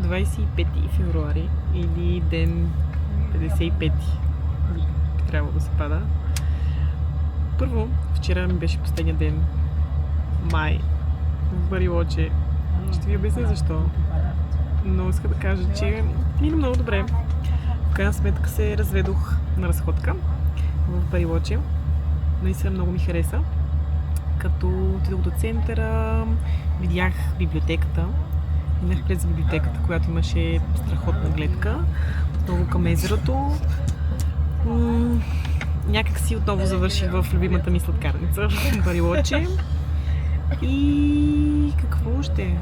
25 февруари или ден 55 трябва да се пада. Първо, вчера ми беше последния ден май в Барилоче. Ще ви обясня защо. Но иска да кажа, че мина много добре. В крайна сметка се разведох на разходка в Барилоче. Наистина много ми хареса. Като отидох до центъра, видях библиотеката. Минах през библиотеката, която имаше страхотна гледка. Отново към езерото. Някак си отново завърших в любимата ми сладкарница в Барилоче. И какво още?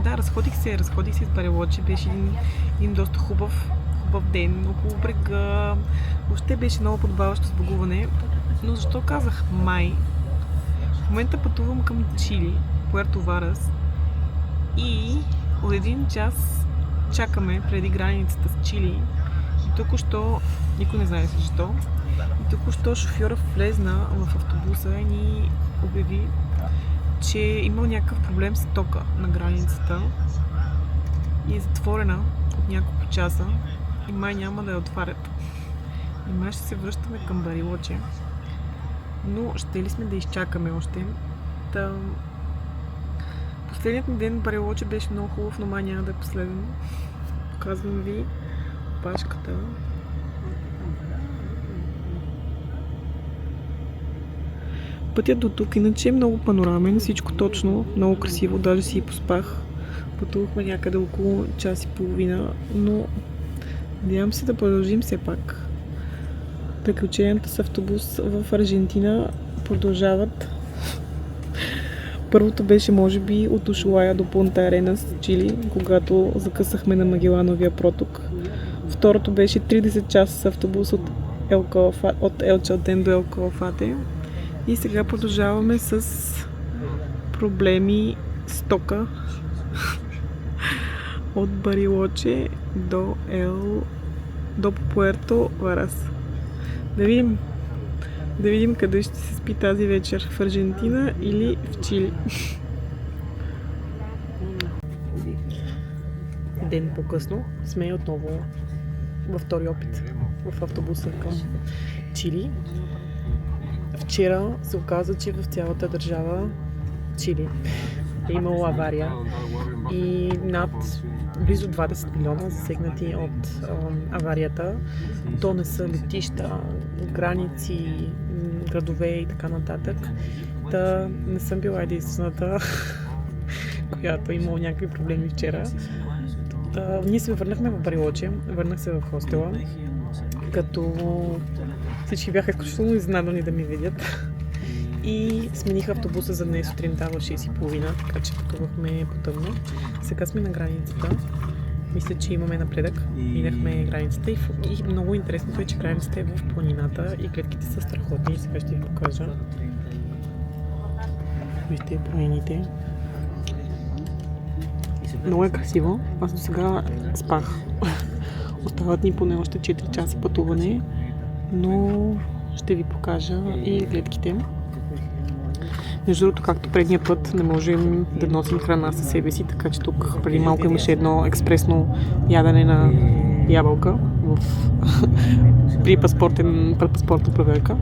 Да, разходих се с Барилоче. Беше един доста хубав ден около брега. Въобще беше много подобаващо сбогуване. Но защо казах май? В момента пътувам към Чили, Пуерто Варас. И от един час чакаме преди границата с Чили. И току-що, никой не знае защо, и току-що шофьора влезна в автобуса и ни обяви, че имал някакъв проблем с тока на границата и е затворена от няколко часа и май няма да я отварят. И май ще се връщаме към Барилоче, но ще ли сме да изчакаме още? Последният ми ден в Барилоче беше много хубав, но май няма да е последен. Показвам ви опашката. Пътят до тук иначе е много панорамен, всичко точно, много красиво, даже си и поспах. Пътувахме някъде около час и половина, но надявам се да продължим все пак. Приключенията с автобус в Аржентина продължават. Първото беше, може би, от Ушуая до Пунта Аренас, Чили, когато закъсахме на Магелановия проток. Второто беше 30 часа с автобус от Ел Чалтен до Ел Калафате. И сега продължаваме с проблеми с тока от Барилоче до Пуерто Варас. Да видим къде ще се спи тази вечер, в Аржентина или в Чили. Ден по-късно сме отново във втори опит в автобуса към Чили. Вчера се оказа, че в цялата държава Чили е имало авария и над близо 20 милиона засегнати от аварията. То не са летища, граници, градове и така нататък. Не съм била единствената, която е имала някакви проблеми вчера. Ние се върнахме в Барилоче, върнах се в хостела, като всички бяха изключително изненадани да ми видят. И смених автобуса за днес сутринта в 6:30, така че пътувахме по-тъмно. Сега сме на границата. Мисля, че имаме напредък. Минахме границата и много интересното е, че границата е в планината и клетките са страхотни. Сега ще ви покажа. Вижте промените. Много е красиво. Аз до сега спах. Остават ни поне още 4 часа пътуване, но ще ви покажа и гледките. Между другото, както предния път, не можем да носим храна със себе си, така че тук преди малко имаше едно експресно ядене на ябълка при паспортна проверка.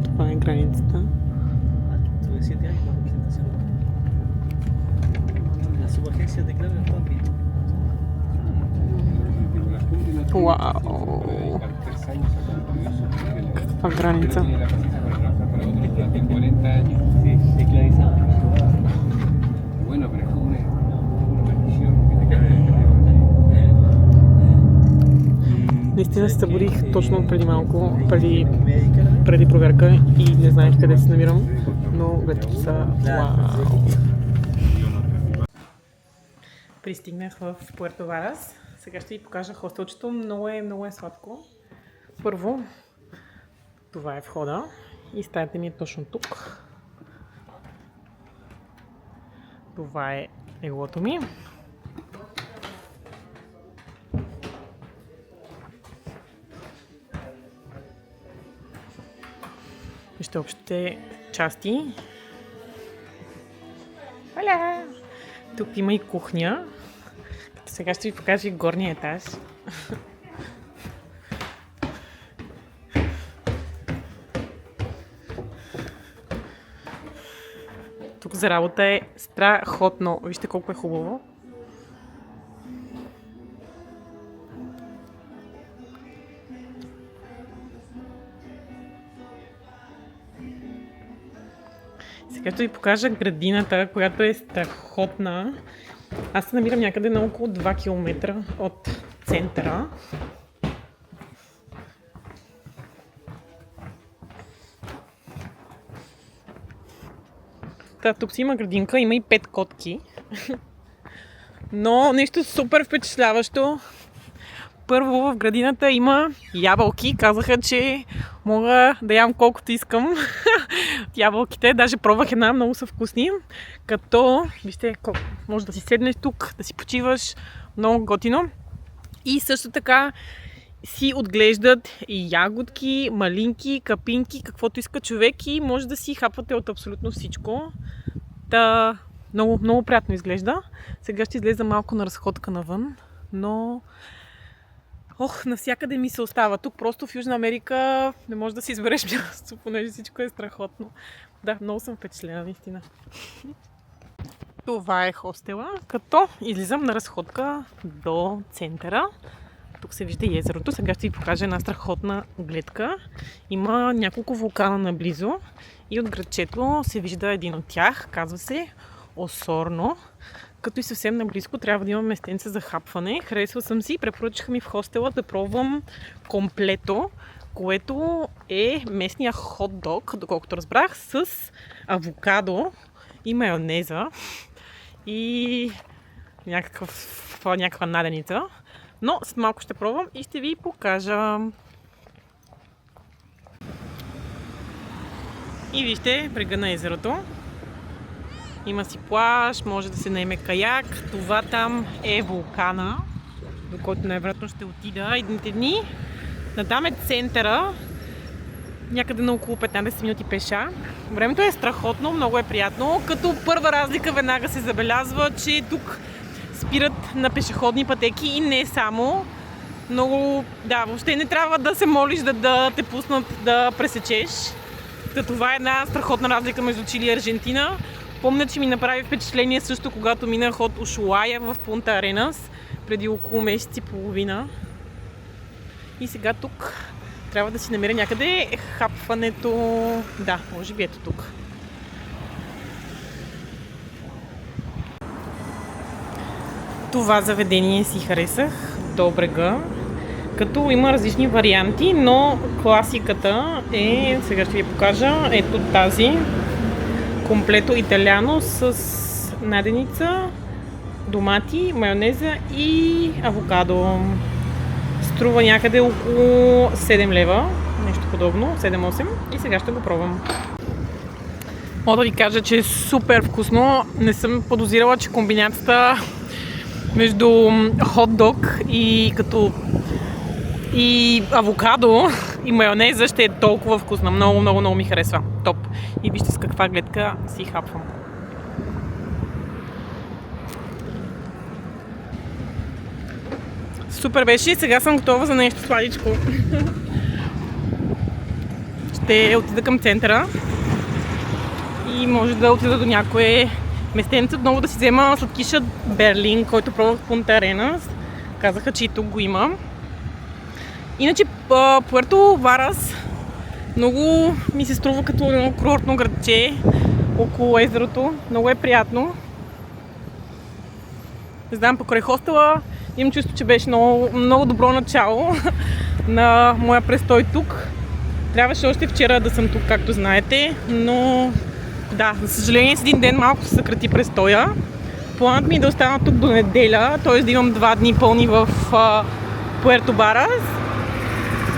Това е границата. Вау! Каква граница? Наистина се събудих точно преди малко, преди проверка и не знаех къде се намирам, но гледките са вау! Пристигнах в Пуерто Варас. Сега ще ви покажа хостелчето. Много е сладко. Първо, това е входа и стаята ми е точно тук. Това е леглото ми. Вижте общите части. Оля! Тук има и кухня. Сега ще ви покажа и горния етаж. Тук за работа е страхотно. Вижте колко е хубаво. Сега ще ви покажа градината, която е страхотна. Аз се намирам някъде на около 2 км от центъра. Тук си има градинка, има и 5 котки. Но нещо супер впечатляващо. Първо в градината има ябълки. Казаха, че мога да ям колкото искам. Ябълките, даже пробвах една, много са вкусни. Като, вижте, може да си седнеш тук, да си почиваш, много готино. И също така си отглеждат и ягодки, малинки, капинки, каквото иска човек и може да си хапвате от абсолютно всичко. Та, много, много приятно изглежда. Сега ще излеза малко на разходка навън, но навсякъде ми се остава. Тук просто в Южна Америка не можеш да си избереш място, понеже всичко е страхотно. Да, много съм впечатлена, наистина. Това е хостела, като излизам на разходка до центъра. Тук се вижда езерото. Сега ще ви покажа една страхотна гледка. Има няколко вулкана наблизо и от градчето се вижда един от тях. Казва се Осорно. Като и съвсем наблизко трябва да имам местенце за хапване. Харесва съм си и препоръчаха ми в хостела да пробвам комплето, което е местния хот-дог, доколкото разбрах, с авокадо и майонеза и някаква наденица. Но след малко ще пробвам и ще ви покажа. И вижте брега на езерото. Има си плаж, може да се наеме каяк. Това там е вулкана, до който най-вероятно ще отида едните дни. Натам е центъра, някъде на около 15 минути пеша. Времето е страхотно, много е приятно. Като първа разлика веднага се забелязва, че тук спират на пешеходни пътеки и не само. Много, въобще не трябва да се молиш да те пуснат да пресечеш. Това е една страхотна разлика между Чили и Аржентина. Помня, че ми направи впечатление също, когато минах от Ушуая в Пунта Аренас преди около месец и половина. И сега тук трябва да си намеря някъде хапването. Да, може би ето тук. Това заведение си харесах до брега, като има различни варианти, но класиката е, сега ще ви покажа, ето тази. Комплето италяно с наденица, домати, майонеза и авокадо. Струва някъде около 7 лева, нещо подобно, 7-8 и сега ще го пробвам. Мога да ви кажа, че е супер вкусно. Не съм подозирала, че комбинацията между хот-дог и авокадо и майонеза ще е толкова вкусна. Много, много, много ми харесва. Топ. И вижте с каква гледка си хапвам. Супер беше. Сега съм готова за нещо сладичко. Ще отида към центъра и може да отида до някое местенце отново да си взема сладкиша Берлин, който пробвах в Пунта Аренас. Казаха, че и тук го има. Иначе Пуерто Варас много ми се струва като едно курортно градче около езерото. Много е приятно. Не знам, покрай хостела имам чувство, че беше много, много добро начало на моя престой тук. Трябваше още вчера да съм тук, както знаете, но да, за съжаление с един ден малко се съкрати престоя. Планът ми е да остана тук до неделя, т.е. да имам 2 дни пълни в Пуерто Варас.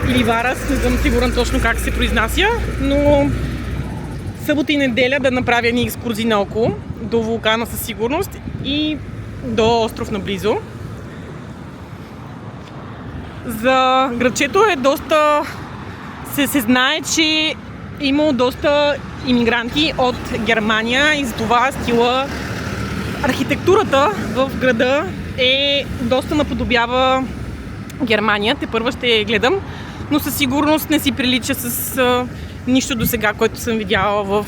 Или Варас, не съм сигурен точно как се произнася, но събота и неделя да направя едни екскурзии наоколо, до вулкана със сигурност и до остров наблизо. За градчето е доста... се знае, че имало доста имигранти от Германия и затова стила Архитектурата в града доста наподобява Германия. Тепърва ще я гледам, но със сигурност не си прилича с нищо до сега, което съм видяла в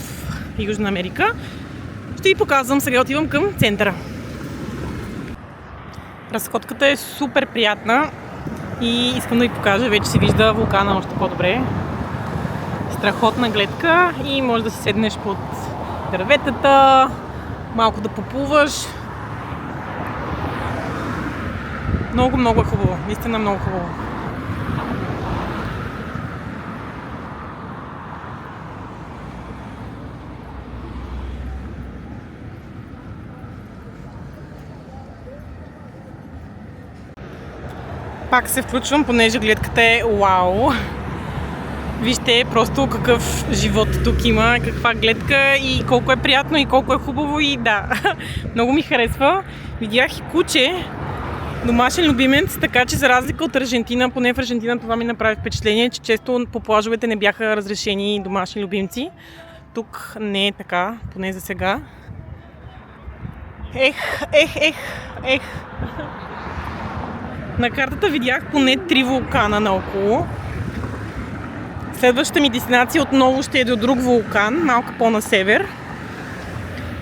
Южна Америка. Ще ви показвам. Сега отивам към центъра. Разходката е супер приятна и искам да ви покажа. Вече се вижда вулкана още по-добре. Страхотна гледка и може да си седнеш под дърветата, малко да поплуваш. Много е хубаво. Наистина много хубаво. Пак се включвам, понеже гледката е вау. Вижте просто какъв живот тук има, каква гледка и колко е приятно и колко е хубаво и да, много ми харесва. Видях и куче, домашен любимец, така че за разлика от Аржентина, поне в Аржентина това ми направи впечатление, че често по плажовете не бяха разрешени домашни любимци. Тук не е така, поне за сега. Ех. На картата видях поне 3 вулкана наоколо. Следващата ми дестинация отново ще е до друг вулкан, малко по-на север.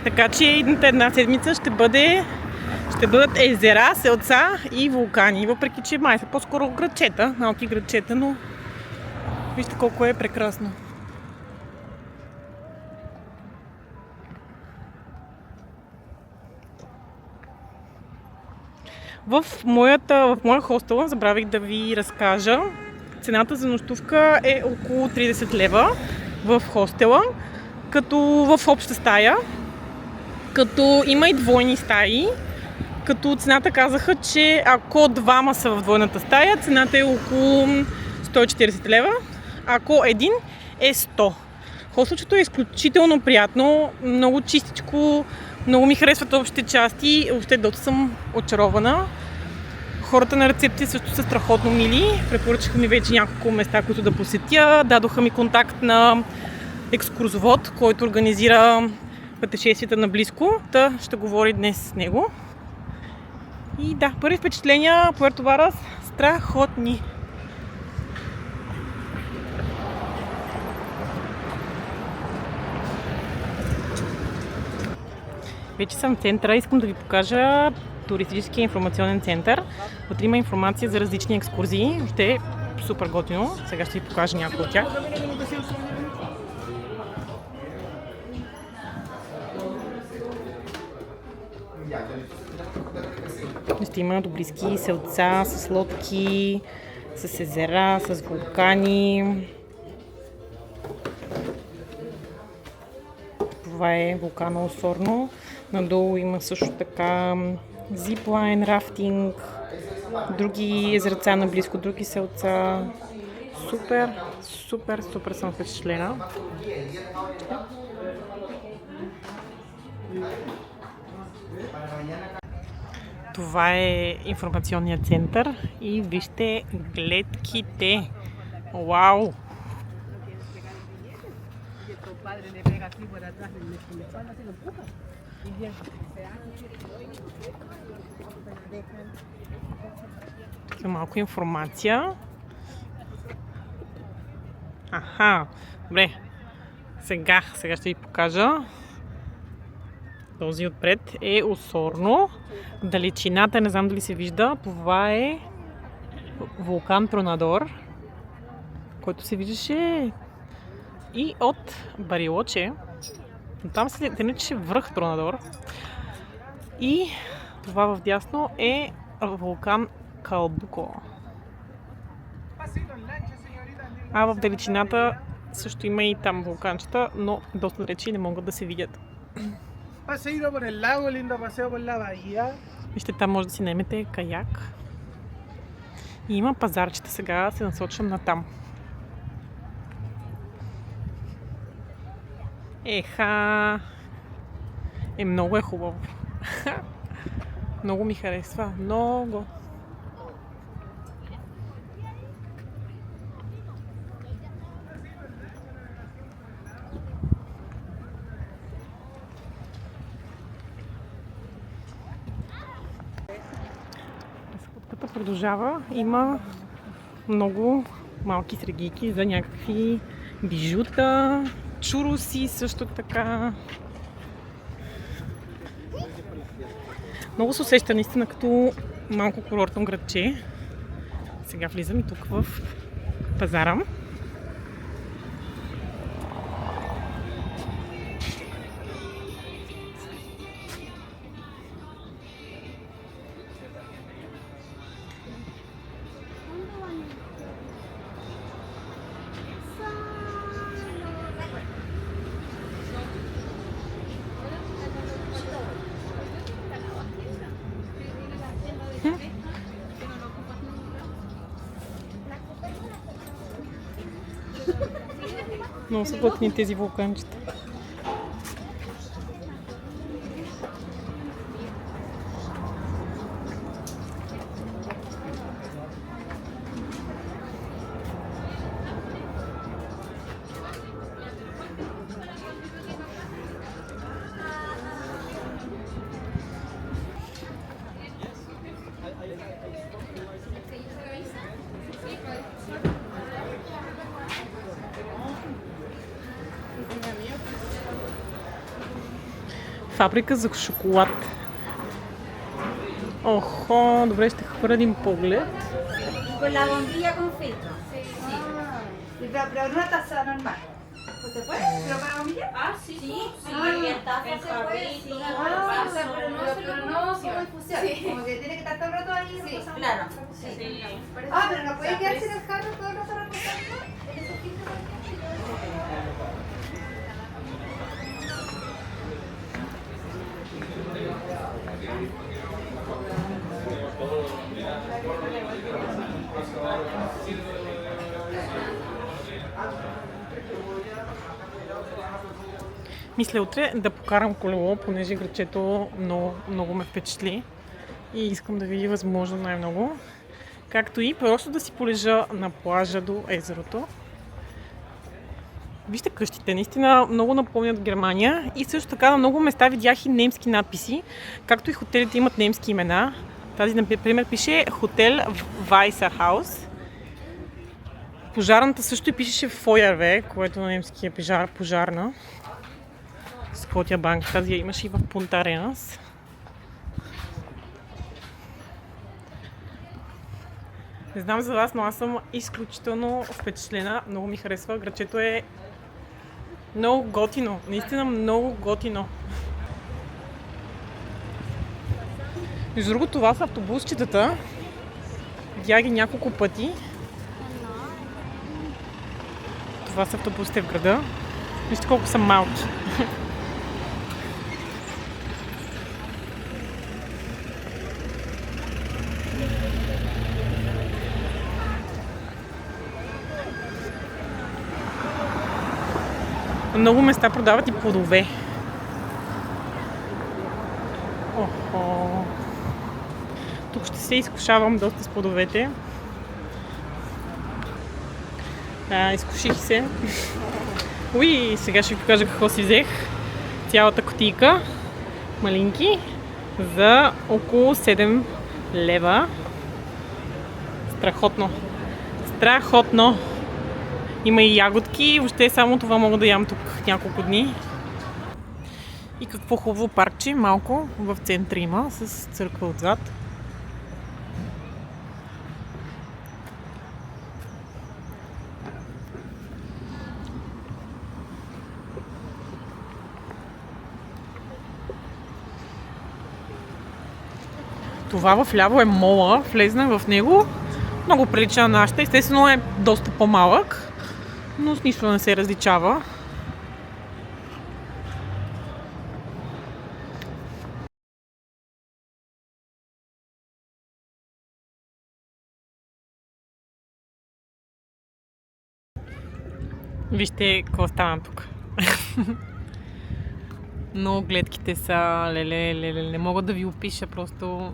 Така че едната една седмица ще бъдат езера, селца и вулкани. Въпреки че май са по-скоро градчета, малки градчета, но вижте колко е прекрасно. В моя хостел забравих да ви разкажа. Цената за нощувка е около 30 лева в хостела, като в обща стая, като има и двойни стаи, като цената казаха, че ако двама са в двойната стая, цената е около 140 лева, ако един е 100. Хостелчето е изключително приятно, много чистичко, много ми харесват общите части, въобще доста съм очарована. Хората на рецепция също са страхотно мили. Препоръчаха ми вече няколко места, които да посетя. Дадоха ми контакт на екскурзовод, който организира пътешествията наблизко. Та ще говори днес с него. И да, първи впечатления, Пуерто Варас, страхотни. Вече съм в центъра, искам да ви покажа туристическия информационен център. Вътре има информация за различни екскурзии. Ще е супер готино. Сега ще ви покажа някои от тях. Ще има добриски селца с лодки, с езера, с вулкани. Това е вулкана Осорно. Надолу има също така зиплайн, рафтинг, други езерца наблизко, други селца. Супер съм впечатлена. Това е информационният център и вижте гледките. Вау! Тук е малко информация. Добре. Сега ще ви покажа. Този отпред е Осорно. Далечината, не знам дали се вижда, това е вулкан Тронадор, който се виждаше и от Барилоче. Там се наричаше връх Тронадор. И това в дясно е вулкан Калбуко. А в далечината също има и там вулканчета, но доста далече не могат да се видят. Вижте, там може да си наемете каяк. И има пазарчета, сега се насочвам на там. Много е хубаво. Много ми харесва. Много. продължава. Има много малки сергийки за някакви бижута, чуруси също така. Много се усеща наистина като малко курортно градче. Сега влизам и тук в пазара. Много са готини тези вулканчета. Фабрика за шоколад. Охо, добре, ще хвърля един поглед. Con la bombilla con filtro. Sí. Pero una taza normal. ¿Pues se puede? ¿Pero para bombilla? Ah, sí, sí. En taza se puede, sí. Pero no como infusión. Como que tiene que estar todo el rato ahí. Sí, Claro. Sí. Sí. Ah, pero no puede quedarse en el jarro todo el rato reposando. En esos filtros. Мисля утре да покарам колело, понеже градчето много ме впечатли и искам да видя възможно най-много. Както и просто да си полежа на плажа до езерото. Вижте къщите, наистина много напомнят Германия и също така на много места видях и немски надписи, както и хотелите имат немски имена. Тази, например, пише Хотел Weißer Haus. Пожарната също и пишеше Feuerwehr, което на немски е пожарна. Скотия банк, тази я имаше и в Пунта Аренас. Не знам за вас, но аз съм изключително впечатлена. Много ми харесва. Градчето е много готино. Наистина много готино. Между другото, това са автобусчетата. Видях ги няколко пъти. Това са автобусите в града. Вижте колко са малки. На много места продават и плодове. Охо. Тук ще се изкушавам доста с плодовете. Изкуших се. Уи, сега ще ви покажа какво си взех. Цялата кутийка малинки за около 7 лева. Страхотно. Страхотно. Има и ягодки, въобще само това мога да ям тук няколко дни. И какво хубаво паркче, малко в центъра има, с църква отзад. Това в ляво е мола, влезна в него. Много прилича на нашата, естествено е доста по-малък, но с нищо не се различава. Вижте какво стана тук. Но гледките са леле, не мога да ви опиша просто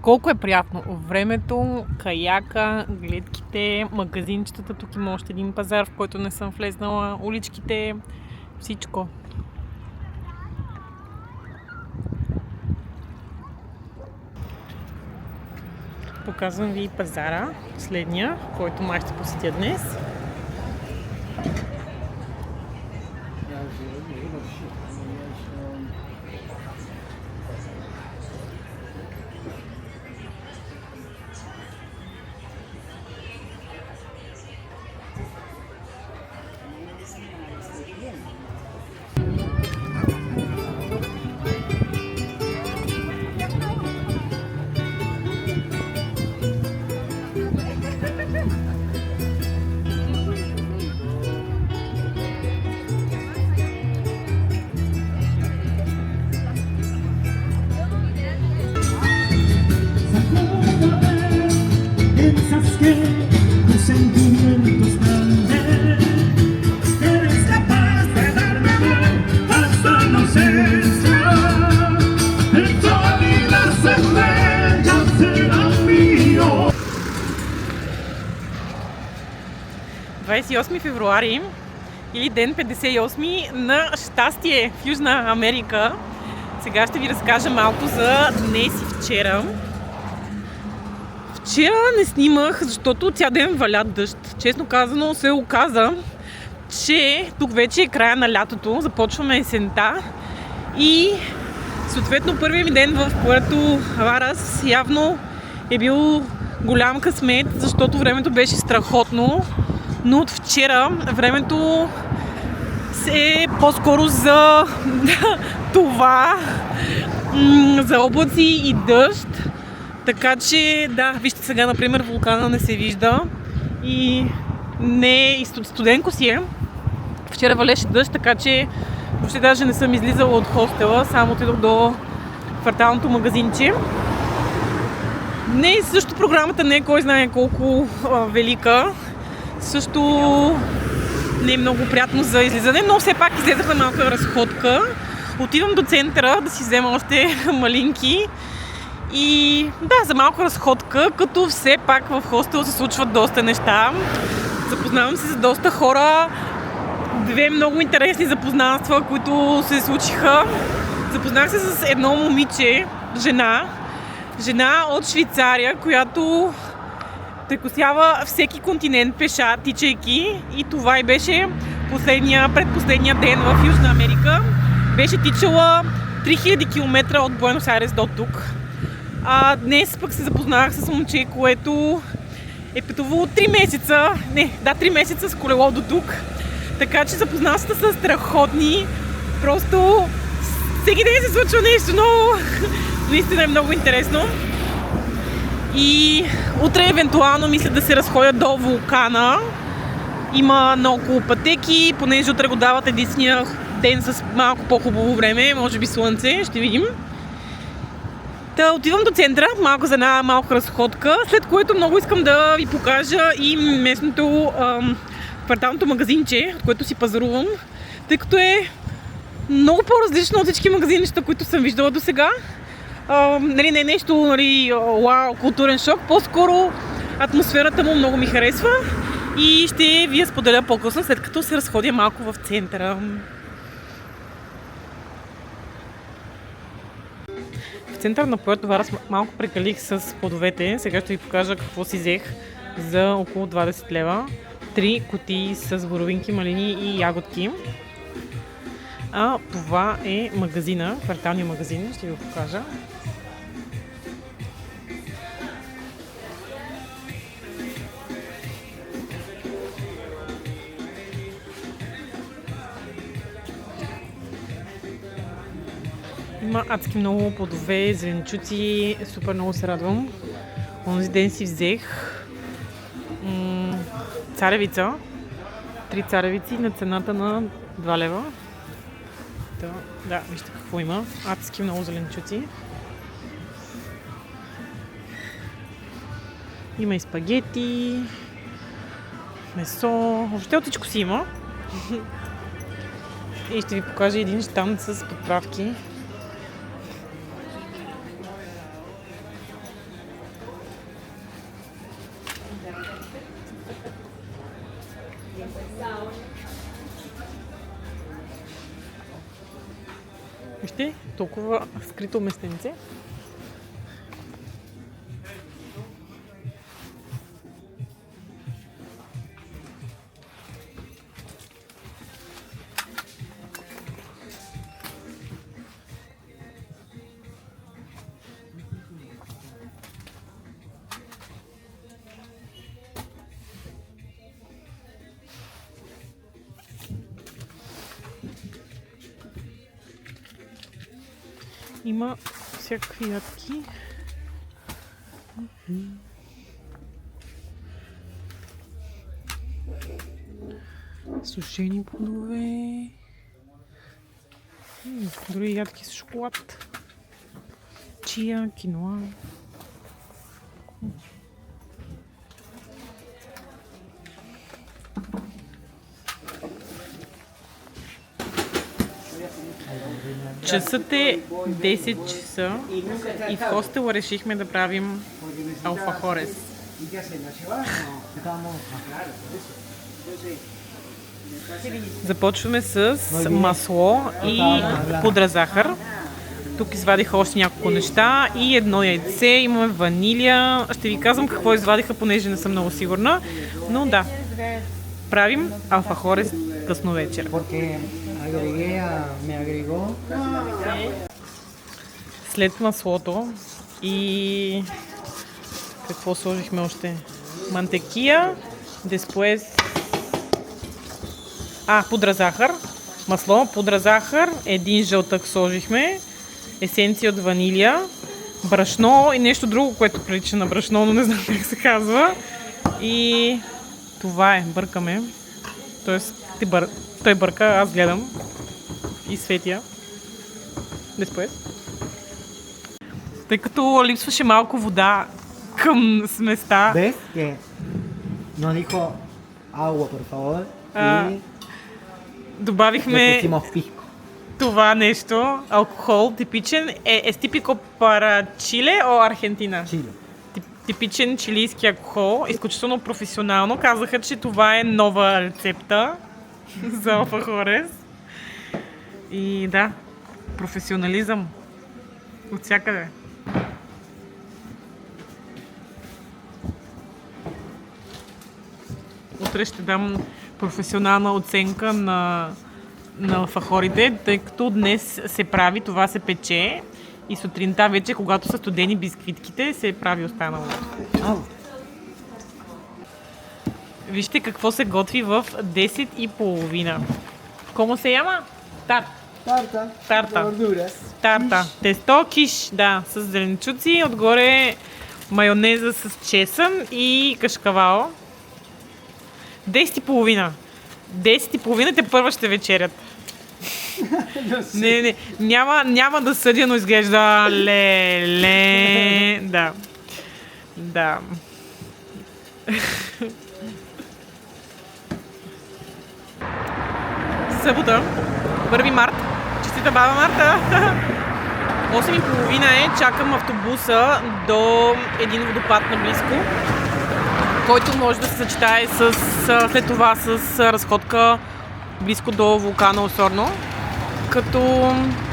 колко е приятно. Времето, каяка, гледките, магазинчетата, тук има още един пазар, в който не съм влезнала, уличките, всичко. Показвам ви пазара, последния, който май ще посетя днес. Piensas que tus sentimientos grandes eres capaz de darme amor hasta la ausencia. El sol y las estrellas serán míos. 28 февруари или ден 58 на щастие в Южна Америка. Сега ще ви разкажа малко за днес и вчера. Вчера не снимах, защото цял ден валя дъжд. Честно казано се оказа, че тук вече е края на лятото, започваме есента и съответно първият ми ден в Пуерто Варас явно е бил голям късмет, защото времето беше страхотно, но от вчера времето е по-скоро за това, за облаци и дъжд. Така че, да, вижте сега, например, вулкана не се вижда и не е студенко си е. Вчера валеше дъжд, така че въобще даже не съм излизала от хостела, само отидох до кварталното магазинче. Днес също програмата не е кой знае колко велика. Също не е много приятно за излизане, но все пак излезахме малка разходка. Отивам до центъра да си взема още малинки. И да, за малка разходка, като все пак в хостел се случват доста неща. Запознавам се с доста хора. Две много интересни запознанства, които се случиха. Запознах се с едно момиче, жена от Швейцария, която прекосява всеки континент пеша, тичайки. И това и беше предпоследния ден в Южна Америка. Беше тичала 3000 км от Буенос Айрес до тук. Днес пък се запознах с момче, което е пътувало 3 месеца с колело до тук. Така че запознанствата са страхотни. Просто всеки ден се случва нещо ново. Наистина е много интересно. И утре евентуално мисля да се разходя до вулкана. Има много пътеки, понеже утре го дават единствения ден с малко по-хубаво време, може би слънце, ще видим. Отивам до центъра, малко за една малка разходка, след което много искам да ви покажа и местното кварталното магазинче, от което си пазарувам, тъй като е много по-различно от всички магазинчета, които съм виждала до сега. Не е нещо, вау, културен шок, по-скоро атмосферата му много ми харесва и ще ви я споделя по-късно, след като се разходя малко в центъра. В центъра на Пуерто Варас малко прекалих с плодовете. Сега ще ви покажа какво си взех за около 20 лева. 3 кутии с боровинки, малини и ягодки. Това е магазина, кварталния магазин, ще ви го покажа. Има адски много плодове, зеленчуци, супер много се радвам. Онзи ден си взех царевица, 3 царевици на цената на 2 лева. Да, вижте какво има. Адски много зеленчуци. Има и спагети, месо, въобще от всичко си има. И ще ви покажа един щанд с подправки. Вижте, толкова скрито местенце. Има всякакви ядки. Сушени плодове. Дори ядки с шоколад. Чия, киноа. Часът е 10 часа и в хостела решихме да правим алфахорес. Започваме с масло и пудра захар. Тук извадиха още няколко неща и едно яйце, имаме ванилия. Ще ви казвам какво извадиха, понеже не съм много сигурна. Но да, правим алфахорес късно вечер. След маслото и какво сложихме още? Мантекия, деспуес... пудра захар, масло, пудра захар, един жълтък сложихме, есенция от ванилия, брашно и нещо друго, което прилича на брашно, но не знам как се казва. И това е, бъркаме. Тоест, той бърка, аз гледам и светя. Деспуес. Тъй като липсваше малко вода към сместа. ¿Ves que nos dijo agua, por favor? Y Добавихме le pusimos pisco. това нещо, алкохол, типичен. Е типико пара Чиле о Аргентина? Chile. Типичен чилийски алкохол, изключително професионално. Казаха, че това е нова рецепта за алфахорес. И да, професионализъм от всякъде. Утре ще дам професионална оценка на алфахорите, тъй като днес се прави, това се пече и сутринта вече, когато са студени бисквитките, се прави останало. Вижте какво се готви в 10:30. Комо се яма? Тарт. Tarta. Tarta. Verduras. Тарта. Тесто, киш, да, с зеленчуци, отгоре майонеза с чесън и кашкавал. 10:30. 10:30 те първа ще вечерят. Не, няма да съдя, но изглежда ле. Да. Събота, 1 март. Честита баба Марта! 8:30 е, чакам автобуса до един водопад наблизко, който може да се съчетае след това с разходка близко до вулкана Осорно. Като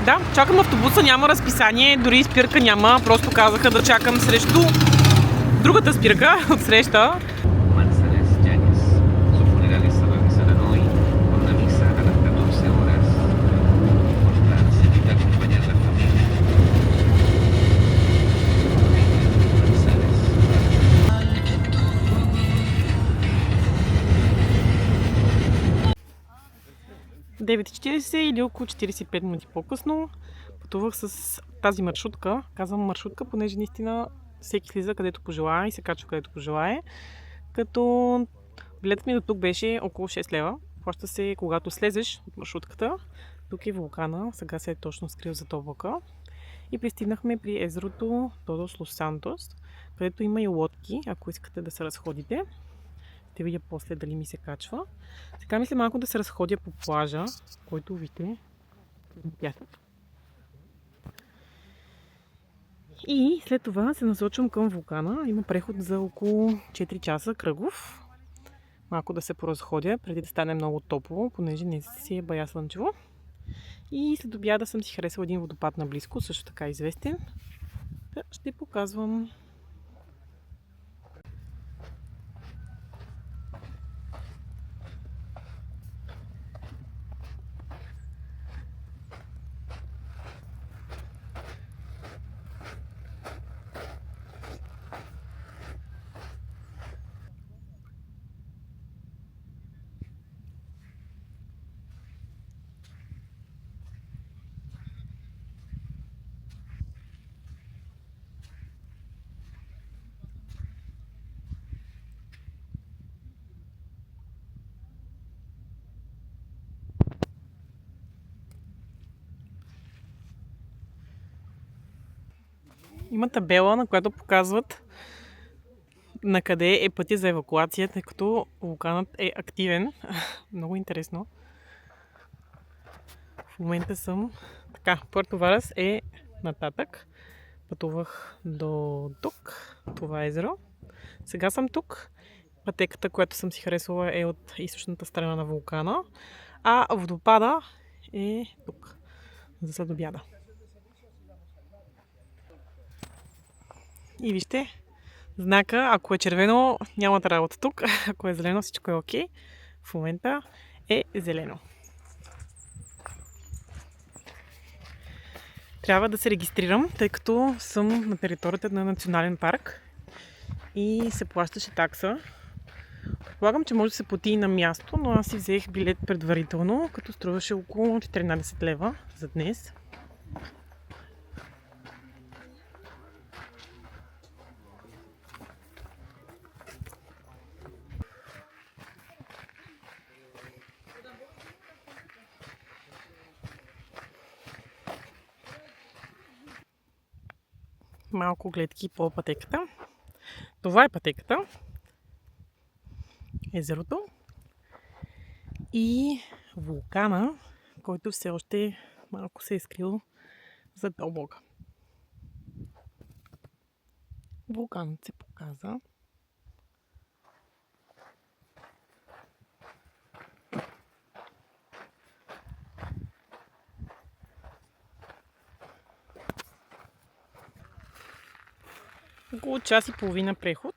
да, чакам автобуса, няма разписание, дори спирка няма, просто казаха да чакам срещу другата спирка от среща. Manzanares Yáñez. Su funeral se realizará hoy con una misa a las 14 horas. Importante de acompañar la familia. Manzanares. 9:40 или около 45 минути по-късно пътувах с тази маршрутка. Казвам маршрутка, понеже наистина всеки слиза където пожелае и се качва където пожелае. Като билетът ми до тук беше около 6 лева. Плаща се, когато слезеш от маршрутката. Тук е вулкана, сега се е точно скрил зад облака. И пристигнахме при езерото Тодос Лос Сантос, където има и лодки, ако искате да се разходите. Ще видя после дали ми се качва. Сега мисля малко да се разходя по плажа, който видите пясък. И след това се насочвам към вулкана. Има преход за около 4 часа кръгов. Малко да се поразходя, преди да стане много топло, понеже не си е бая слънчево. И след обяда съм си харесала един водопад наблизко, също така известен. Ще показвам. Има табела, на която показват на къде е пътя за евакуация, тъй като вулканът е активен. Много интересно. В момента съм... Така, Пуерто Варес е нататък. Пътувах до тук. Това е езеро. Сега съм тук. Пътеката, която съм си харесала, е от източната страна на вулкана. А водопада е тук. За следобяда. И вижте, знака, ако е червено, нямате работа тук. Ако е зелено, всичко е окей. В момента е зелено. Трябва да се регистрирам, тъй като съм на територията на национален парк и се плащаше такса. Предполагам, че може да се плати и на място, но аз си взех билет предварително, като струваше около 14 лева за днес. Малко гледки по пътеката. Това е пътеката. Езерото. И вулкана, който все още малко се е скрил зад облака. Вулканът се показа. Около час и половина преход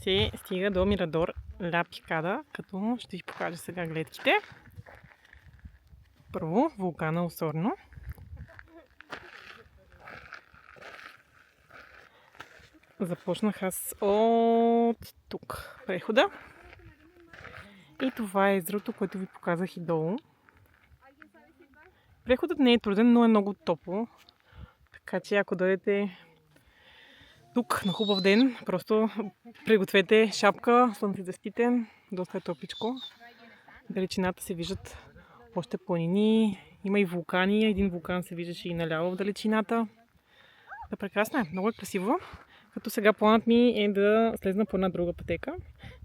се стига до Мирадор Ла Пикада, като ще ви покажа сега гледките. Първо, вулкана Осорно. Започнах аз от тук прехода. И това е езерото, което ви показах и долу. Преходът не е труден, но е много топло. Така че ако дойдете тук на хубав ден, просто пригответе шапка, слънцезащитен, доста е топличко. В далечината се виждат още планини, има и вулкани, един вулкан се виждаше и наляво в далечината. Да, прекрасно е, много е красиво. Като сега планът ми е да слезна по една друга пътека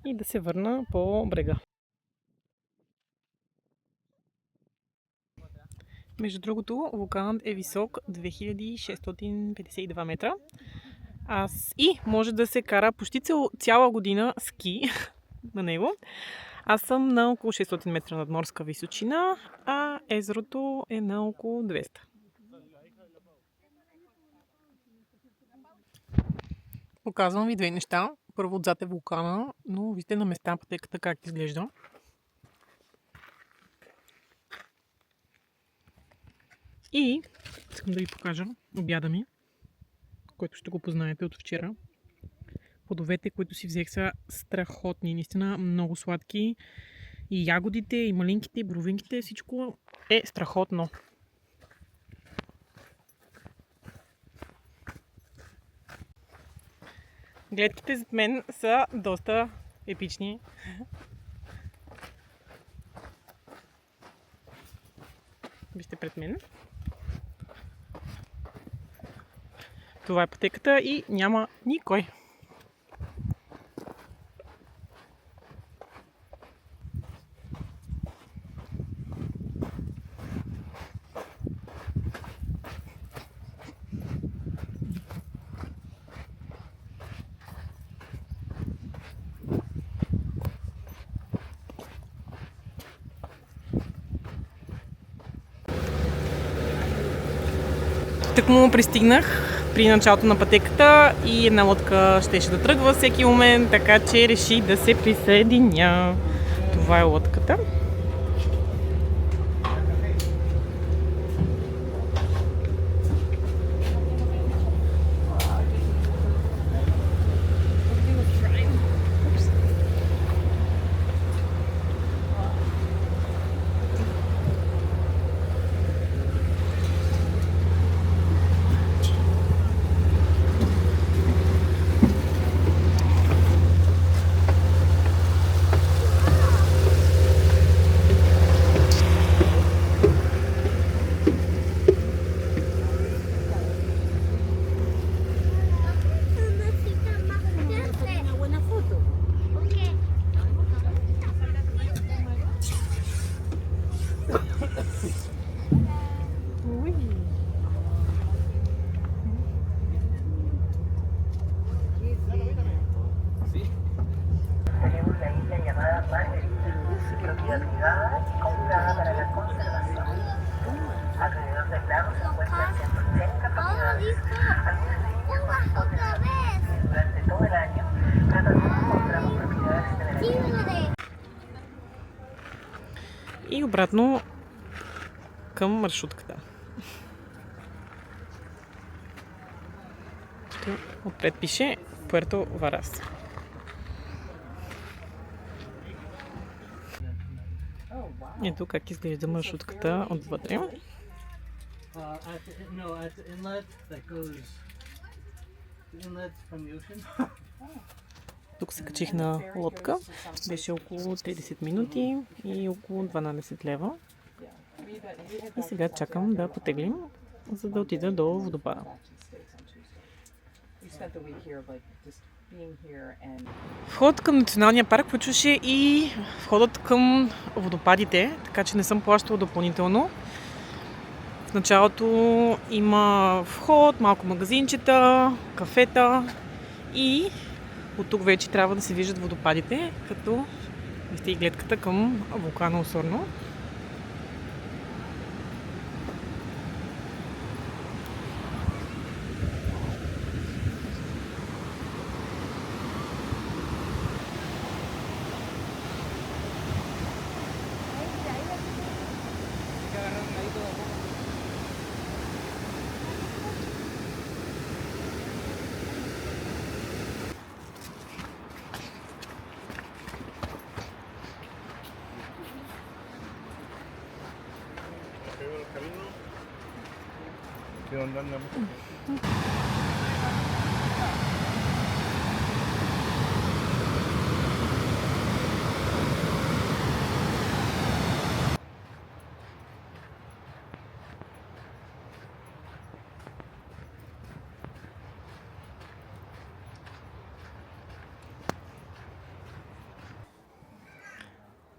и да се върна по брега. Между другото, вулканът е висок 2652 метра. И може да се кара почти цяла година ски на него. Аз съм на около 600 метра надморска височина, а езерото е на около 200. Показвам ви две неща. Първо отзад е вулкана, но вижте на места пътеката как изглежда. И искам да ви покажа обяда ми, който ще го познаете от вчера. Плодовете, които си взех, са страхотни. Наистина много сладки. И ягодите, и малинките, и боровинките. Всичко е страхотно. Гледките зад мен са доста епични. Вижте пред мен. Това е пътеката и няма никой. Так му пристигнах при началото на пътеката и една лодка щеше да тръгва всеки момент, така че реших да се присъединя. Това е лодката. otra vez. Durante todo el año, pero también encontramos propiedades en el Síguele. И обратно към маршрутката. Тук отпред пише Пуерто Варас. Ето как изглежда маршрутката отвътре. At the inlet that goes. The inlet from the ocean. Тук се качих на лодка. Беше около 30 минути и около 12 лева. И сега чакам да потеглим, за да отида до водопада. Входът към националния парк включваше и входът към водопадите, така че не съм плащала допълнително. В началото има вход, малко магазинчета, кафета и от тук вече трябва да се виждат водопадите, като вижте и гледката към вулкана Осорно.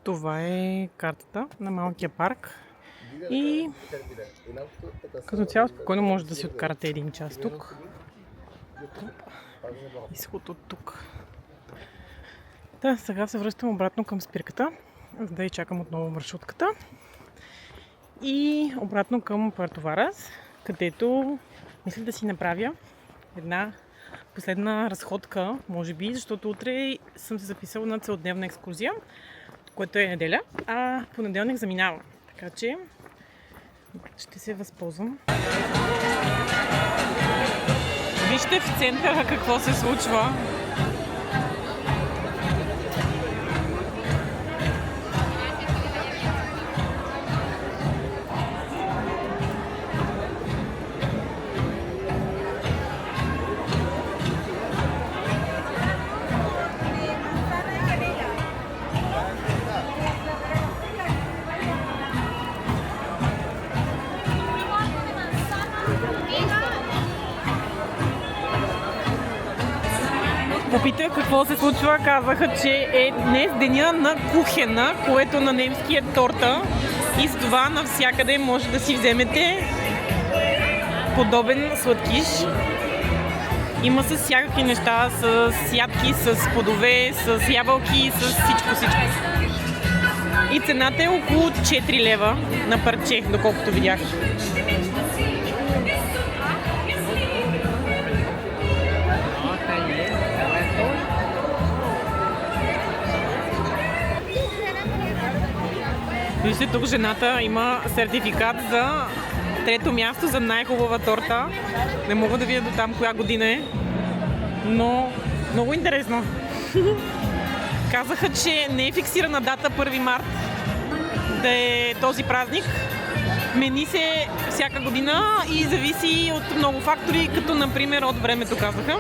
Това е картата на малкия парк и като цяло спокойно може да си откарате един час тук. Изход от тук. Да, сега се връщам обратно към спирката, за да изчакам отново маршрутката. И обратно към Пуерто Варас, където мисля да си направя една последна разходка, може би, защото утре съм се записала на целодневна екскурзия, което е неделя, а понеделник заминавам. Така че ще се възползвам. Вижте в центъра какво се случва. Попитах какво се случва, казаха, че е днес деня на кухена, което на немски е торта и с това навсякъде може да си вземете подобен сладкиш. Има с всякакви неща, с ядки, с плодове, с ябълки, с всичко. И цената е около 4 лева на парче, доколкото видях. Вижте, тук жената има сертификат за трето място за най-хубава торта. Не мога да видя до там коя година е, но много интересно. Казаха, че не е фиксирана дата 1 март да е този празник. Мени се всяка година и зависи от много фактори, като например от времето, казаха.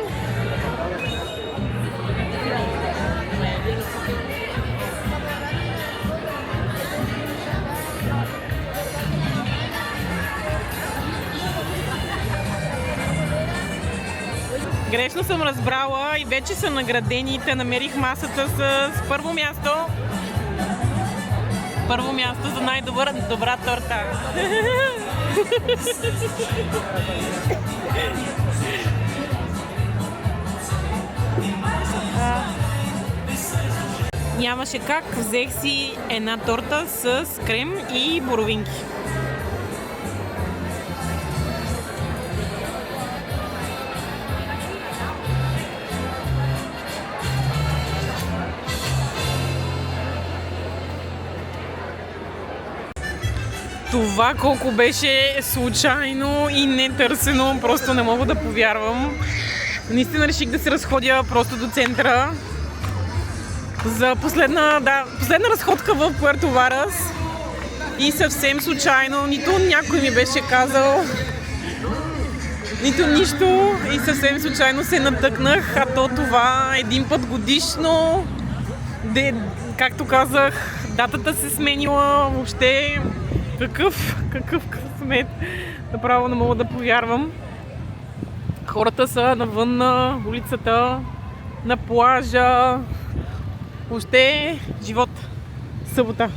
Грешно съм разбрала и вече са наградени. Те намерих масата с първо място. Първо място за най-добра торта. Нямаше как, взех си една торта с крем и боровинки. Това колко беше случайно и нетърсено, просто не мога да повярвам. Наистина реших да се разходя просто до центъра за последна разходка в Пуерто Варас и съвсем случайно, нито някой ми беше казал, нито нищо и съвсем случайно се натъкнах, а то това един път годишно, както казах, датата се сменила, въобще какъв късмет, направо не мога да повярвам. Хората са навън на улицата, на плажа, въобще живот, събота.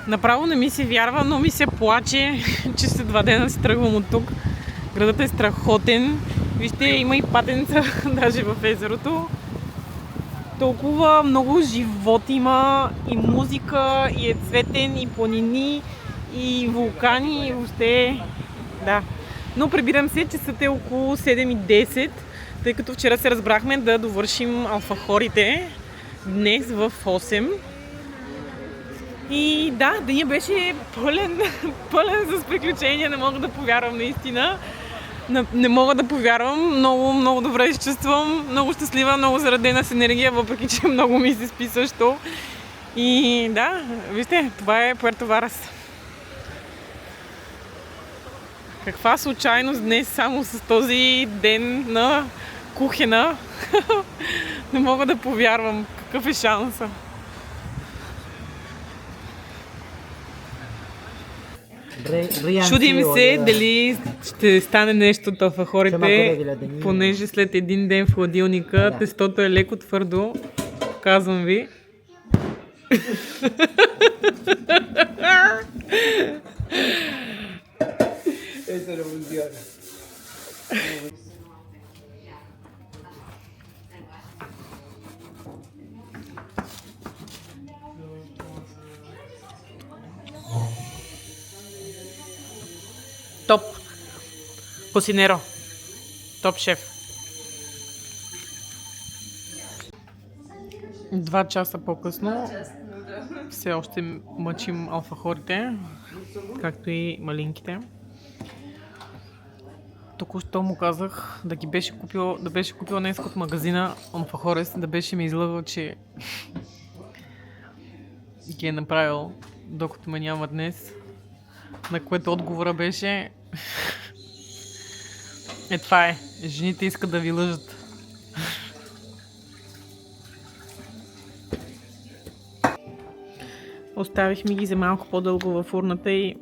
Направо не ми се вярва, но ми се плаче, че след 2 дена си тръгвам от тук. Градът е страхотен. Вижте, има и патенца даже в езерото. Толкова много живот има, и музика, и е цветен, и планини, и вулкани, и въобще, да. Но прибирам се, че са те около 7:10, тъй като вчера се разбрахме да довършим алфахорите днес в 8. И да, деня беше пълен с приключения, не мога да повярвам наистина. Не мога да повярвам, много добре се чувствам, много щастлива, много заредена с енергия, въпреки че много ми се спи също. И да, вижте, това е Пуерто Варас. Каква случайност днес само с този ден на кухена. Не мога да повярвам, какъв е шанса. Чудим се дали ще стане нещо от алфахорите, понеже след един ден в хладилника тестото е леко твърдо, казвам ви. Топ косинеро, топ шеф. 2 часа по-късно все още мъчим алфахорите, както и малинките. Току-що му казах да беше купила днес от магазина Алфахорес, да беше ми излъгал, че ги е направил, докато ме няма днес. На което отговора беше: това е, жените искат да ви лъжат. Оставихме ги за малко по-дълго във фурната и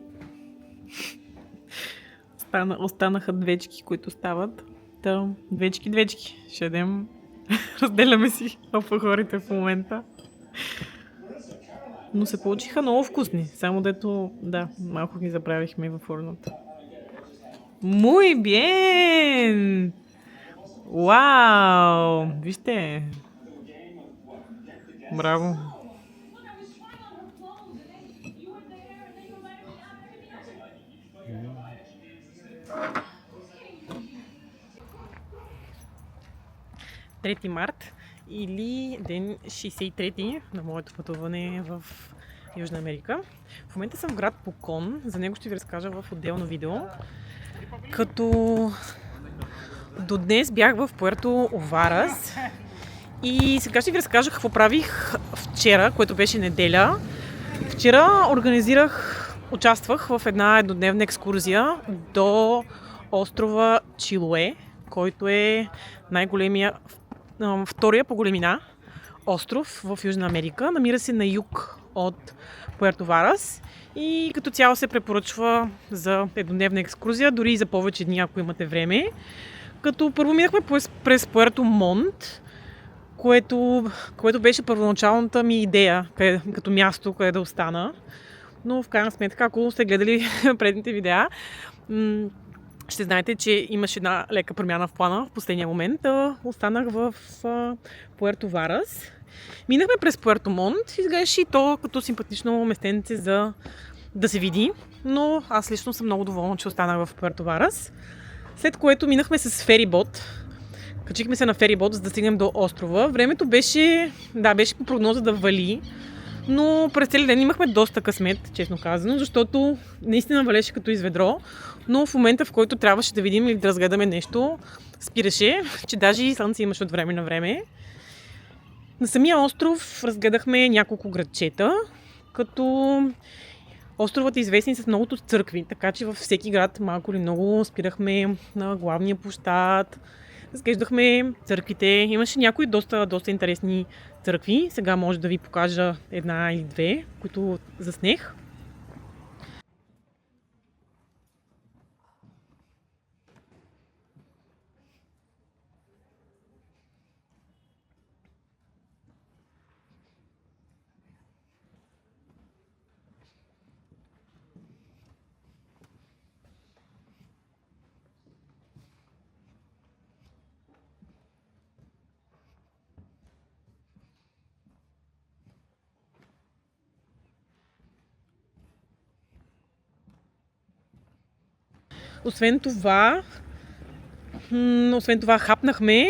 останаха двечки, които стават. Двечки. Ще ядем. Разделяме си алфахорите в момента. Но се получиха много вкусни. Само дето, малко ги заправихме във фурната. Muy bien! Вау! Вижте! Браво! Трети март или ден 63 на моето пътуване в Южна Америка. В момента съм в град Покон, за него ще ви разкажа в отделно видео. Като до днес бях в Пуерто Варас и сега ще ви разкажа какво правих вчера, което беше неделя. Вчера участвах в една еднодневна екскурзия до острова Чилуе, който е най-големия, втория по големина остров в Южна Америка. Намира се на юг от Пуерто Варас и като цяло се препоръчва за еднодневна екскурзия, дори и за повече дни, ако имате време. Като първо минахме през Пуерто Монт, което беше първоначалната ми идея като място, къде да остана. Но в крайна сметка, ако сте гледали предните видеа, ще знаете, че имаше една лека промяна в плана в последния момент. Останах в Пуерто Варас. Минахме през Пуерто Монт, изглеждаше и то като симпатично местенце за да се види, но аз лично съм много доволна, че останах в Пуерто Варас. След което минахме с ферибот, Качихме се на ферибот, за да стигнем до острова. Времето беше по прогноза да вали, но през целия ден имахме доста късмет, честно казано, защото наистина валеше като из ведро, но в момента, в който трябваше да видим или да разгледаме нещо, спираше, че даже и слънце имаше от време на време. На самия остров разгледахме няколко градчета, като островът е известен с многото църкви, така че във всеки град малко или много спирахме на главния площад, разглеждахме църквите. Имаше някои доста интересни църкви. Сега може да ви покажа една или две, които заснех. Освен това хапнахме.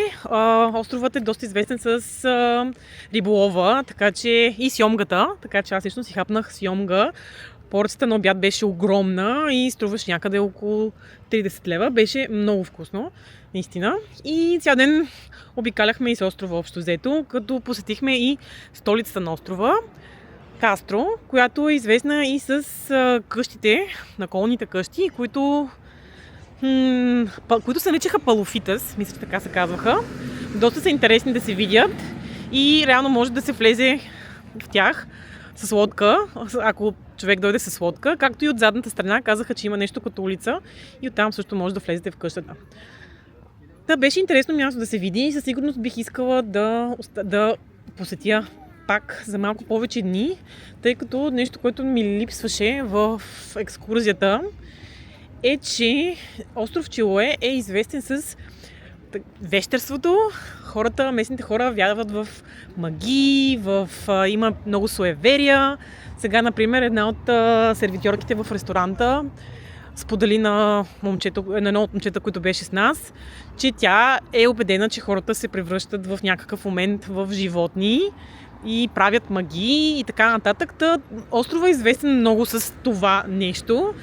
Островът е доста известен с риболова, така че и сьомгата, така че аз лично си хапнах сьомга. Порцията на обяд беше огромна и струваше някъде около 30 лева. Беше много вкусно, наистина. И цял ден обикаляхме из острова общо взето, като посетихме и столицата на острова, Кастро, която е известна и с къщите, наколните къщи, които се наричаха палофитас, мисля, че така се казваха. Доста са интересни да се видят и реално може да се влезе в тях с лодка, ако човек дойде с лодка, както и от задната страна казаха, че има нещо като улица и оттам също може да влезете в къщата. Да, беше интересно място да се види и със сигурност бих искала да посетя пак за малко повече дни, тъй като нещо, което ми липсваше в екскурзията, е, че остров Чилуе е известен с вещерството. Местните хора вярват в магии, има много суеверия. Сега, например, една от сервитьорките в ресторанта сподели на едно от момчета, който беше с нас, че тя е убедена, че хората се превръщат в някакъв момент в животни и правят магии и така нататък. Острова е известен много с това нещо.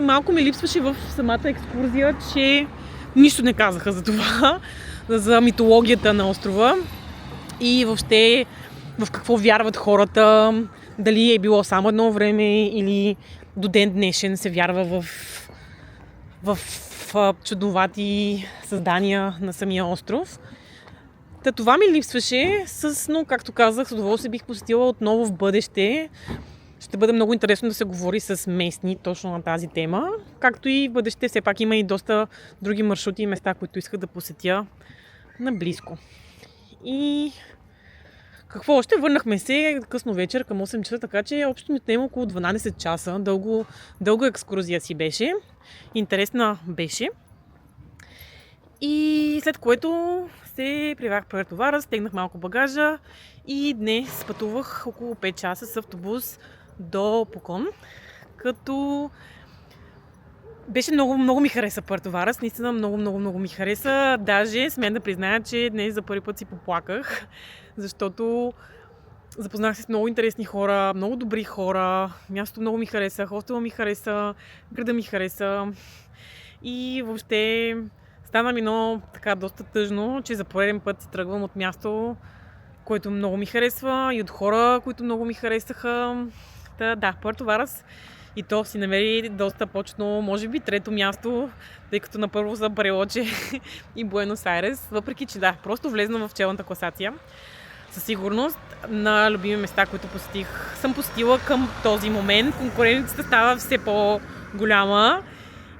Малко ми липсваше в самата екскурзия, че нищо не казаха за това, за митологията на острова и въобще в какво вярват хората, дали е било само едно време или до ден днешен се вярва в чудовати създания на самия остров. Това ми липсваше, но както казах, с удоволствие бих посетила отново в бъдеще. Ще бъде много интересно да се говори с местни точно на тази тема. Както и в бъдеще, все пак има и доста други маршрути и места, които исках да посетя наблизко. И какво още? Върнахме се късно вечер към 8 часа, така че общо ми отнема около 12 часа. Дълга екскурзия си беше. Интересна беше. И след което се привях в Пуерто Варас, стегнах малко багажа и днес пътувах около 5 часа с автобус до Пукон, като беше много ми хареса Пуерто Варас, наистина много ми хареса. Даже смея да призная, че днес за първи път си поплаках, защото запознах се с много интересни хора, много добри хора, мястото много ми хареса, хостела ми хареса, града ми хареса и въобще стана ми така доста тъжно, че за пореден път си тръгвам от място, което много ми харесва и от хора, които много ми харесаха. Пуерто Варас и то си намери доста почетно, може би трето място, тъй като на първо за Барелоче и Буенос Айрес, въпреки че просто влезна в челната класация. Със сигурност на любими места, които съм посетила към този момент. Конкуренцията става все по-голяма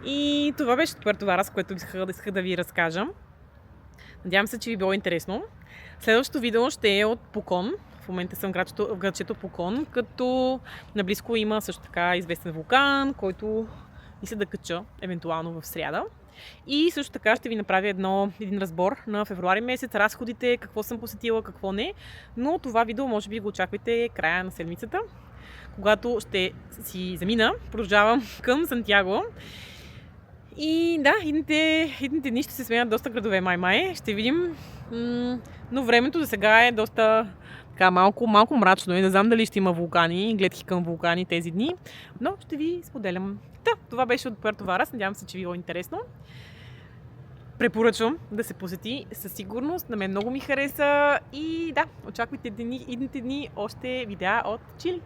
и това беше Пуерто Варас, което исках да ви разкажа. Надявам се, че ви е било интересно. Следващото видео ще е от Пукон. В момента съм в градчето Пукон, като наблизко има също така известен вулкан, който мисля да кача евентуално в сряда. И също така ще ви направя един разбор на февруари месец, разходите, какво съм посетила, какво не. Но това видео може би го очаквайте края на седмицата, когато ще си замина, продължавам към Сантяго. И да, идните дни ще се сменят доста градове май. Ще видим. Но времето за сега е доста така малко мрачно. И не знам дали ще има вулкани, гледки към вулкани тези дни. Но ще ви споделям. Това беше от Пуерто Варас. Надявам се, че ви е било интересно. Препоръчвам да се посети със сигурност. На мен много ми хареса. И да, очаквайте идните дни още видеа от Чили.